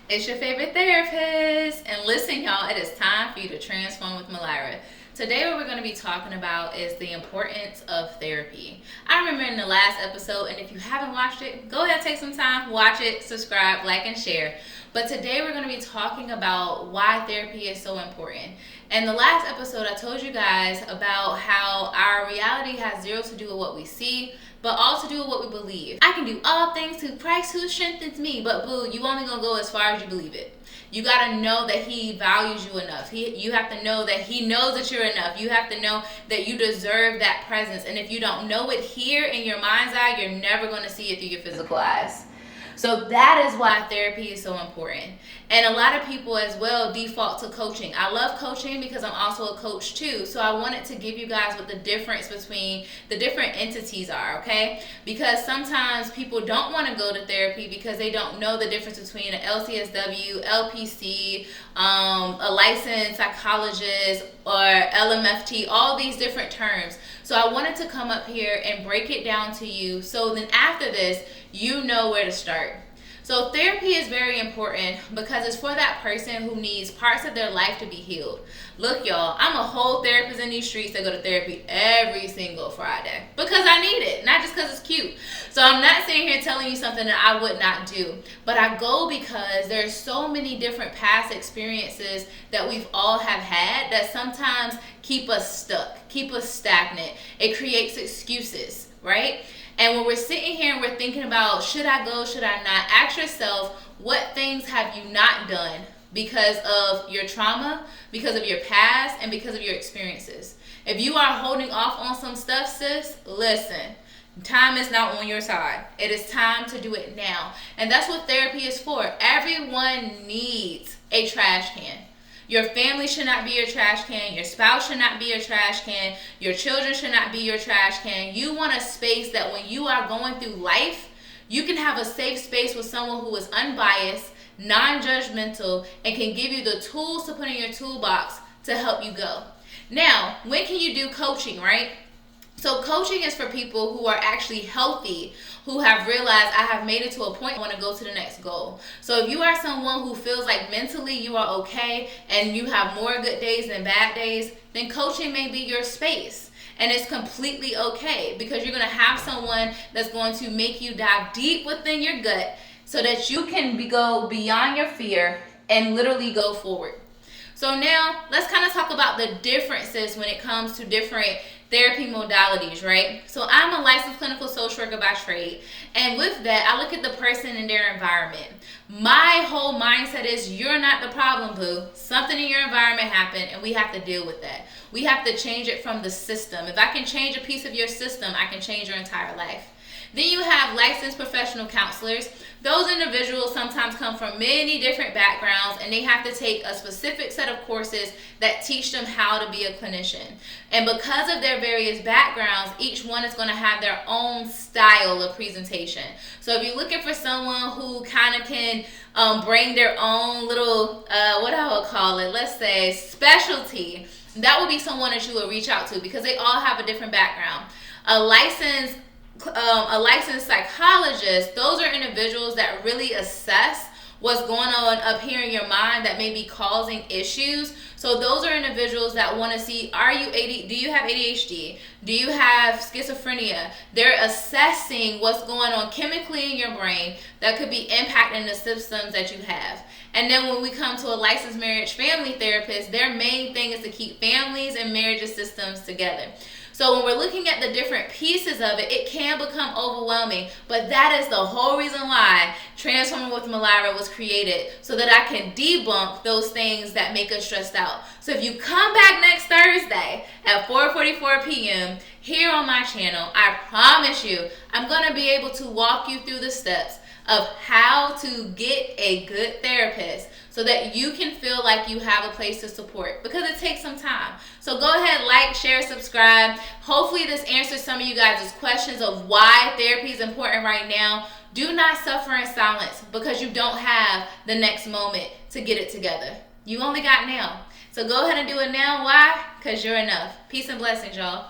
It's your favorite therapist. And listen, y'all, it is time for you to transform with Mylira. Today, what we're going to be talking about is the importance of therapy. I remember in the last episode, and if you haven't watched it, go ahead, take some time, watch it, subscribe, like, and share. But today, we're going to be talking about why therapy is so important. And the last episode, I told you guys about how our reality has zero to do with what we see, but all to do with what we believe. I can do all things through Christ who strengthens me, but boo, you only gonna go as far as you believe it. You gotta know that he values you enough. You have to know that he knows that you're enough. You have to know that you deserve that presence. And if you don't know it here in your mind's eye, you're never gonna see it through your physical eyes. So that is why therapy is so important. And a lot of people as well default to coaching. I love coaching because I'm also a coach too. So I wanted to give you guys what the difference between the different entities are, okay? Because sometimes people don't want to go to therapy because they don't know the difference between an LCSW, LPC, a licensed psychologist, or LMFT, all these different terms. So I wanted to come up here and break it down to you so then after this, you know where to start. So therapy is very important because it's for that person who needs parts of their life to be healed. Look, y'all, I'm a whole therapist in these streets that go to therapy every single Friday because I need it, not just because it's cute. So I'm not sitting here telling you something that I would not do, but I go because there's so many different past experiences that we've all have had that sometimes keep us stuck, keep us stagnant. It creates excuses, right? And when we're sitting here and we're thinking about, should I go, should I not? Ask yourself, what things have you not done because of your trauma, because of your past, and because of your experiences? If you are holding off on some stuff, sis, listen, time is not on your side. It is time to do it now. And that's what therapy is for. Everyone needs a trash can. Your family should not be your trash can. Your spouse should not be your trash can. Your children should not be your trash can. You want a space that when you are going through life, you can have a safe space with someone who is unbiased, non-judgmental, and can give you the tools to put in your toolbox to help you go. Now, when can you do coaching, right? So coaching is for people who are actually healthy, who have realized I have made it to a point I want to go to the next goal. So if you are someone who feels like mentally you are okay and you have more good days than bad days, then coaching may be your space. And it's completely okay because you're going to have someone that's going to make you dive deep within your gut so that you can go beyond your fear and literally go forward. So now let's kind of talk about the differences when it comes to different therapy modalities, right? So I'm a licensed clinical social worker by trade. And with that, I look at the person and their environment. My whole mindset is you're not the problem, boo. Something in your environment happened and we have to deal with that. We have to change it from the system. If I can change a piece of your system, I can change your entire life. Then you have licensed professional counselors. Those individuals sometimes come from many different backgrounds and they have to take a specific set of courses that teach them how to be a clinician. And because of their various backgrounds, each one is going to have their own style of presentation. So if you're looking for someone who kind of can bring their own little, what I would call it, let's say specialty, that would be someone that you would reach out to because they all have a different background. A licensed psychologist, those are individuals that really assess what's going on up here in your mind that may be causing issues. So those are individuals that want to see, do you have ADHD? Do you have schizophrenia? They're assessing what's going on chemically in your brain that could be impacting the systems that you have. And then when we come to a licensed marriage family therapist, their main thing is to keep families and marriages systems together. So when we're looking at the different pieces of it, it can become overwhelming. But that is the whole reason why Transforming with Mylira was created, so that I can debunk those things that make us stressed out. So if you come back next Thursday at 4:44 p.m. here on my channel, I promise you, I'm going to be able to walk you through the steps of how to get a good therapist so that you can feel like you have a place to support, because it takes some time. So go ahead, like, share, subscribe. Hopefully this answers some of you guys' questions of why therapy is important right now. Do not suffer in silence because you don't have the next moment to get it together. You only got now. So go ahead and do it now. Why? Because you're enough. Peace and blessings, y'all.